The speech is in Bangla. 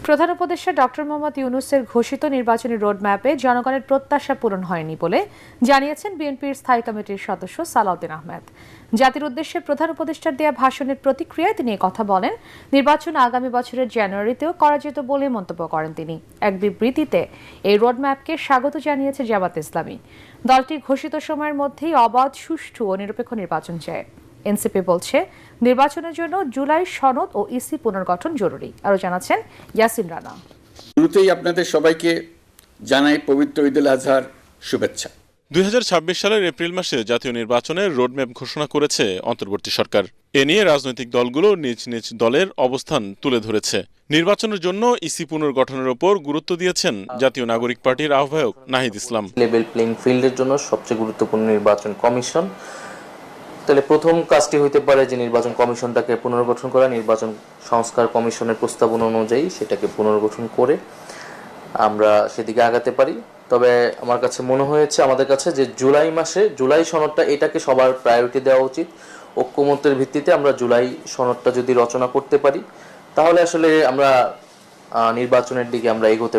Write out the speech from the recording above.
প্রধান উপদেষ্টা ডক্টর মোহাম্মদ ইউনূসের ঘোষিত নির্বাচনী রোডম্যাপে জনগণের প্রত্যাশা পূরণ হয়নি বলে জানিয়েছেন বিএনপির স্থায়ী কমিটির সদস্য সালাউদ্দিন আহমেদ। জাতির উদ্দেশ্যে প্রধান উপদেষ্টার দেয়া ভাষণের প্রতিক্রিয়ায় তিনি কথা বলেন। নির্বাচন আগামী বছরের জানুয়ারিতেও করা যেত বলে মন্তব্য করেন তিনি। এক বিবৃতিতে এই রোডম্যাপকে স্বাগত জানিয়েছে জামায়াতে ইসলামী। দলটি ঘোষিত সময়ের মধ্যেই অবাধ, সুষ্ঠু ও নিরপেক্ষ নির্বাচন চায়। এনসিপি বলছে নির্বাচনের জন্য জুলাই সনদ ও ইসি পুনর্গঠন জরুরি। আরো জানাচ্ছেন ইয়াসিন রানা। শুরুতেই আপনাদের সবাইকে জানাই পবিত্র ঈদ উল আজহার শুভেচ্ছা। 2026 সালের এপ্রিল মাসে জাতীয় নির্বাচনের রোডম্যাপ ঘোষণা করেছে অন্তর্বর্তী সরকার। এ নিয়ে রাজনৈতিক দলগুলো নিজ নিজ দলের অবস্থান তুলে ধরেছে। নির্বাচনের জন্য ইসি পুনর্গঠনের উপর গুরুত্ব দিয়েছেন জাতীয় নাগরিক পার্টির আহ্বায়ক নাহিদ ইসলাম। লেভেল প্লেইং ফিল্ডের জন্য সবচেয়ে গুরুত্বপূর্ণ নির্বাচন কমিশন। তাহলে প্রথম কাজটি হইতে পারে যে নির্বাচন কমিশনটাকে পুনর্গঠন করা, নির্বাচন সংস্কার কমিশনের প্রস্তাবনা অনুযায়ী সেটাকে পুনর্গঠন করে আমরা সেদিকে আগাতে পারি। তবে আমার কাছে মনে হয়েছে আমাদের কাছে যে জুলাই মাসে জুলাই সনদটা এটাকে সবার প্রায়োরিটি দেওয়া উচিত। ঐক্যমত্যের ভিত্তিতে আমরা জুলাই সনদটা যদি রচনা করতে পারি তাহলে আসলে আমরা নির্বাচনের দিকে আমরা এগোতে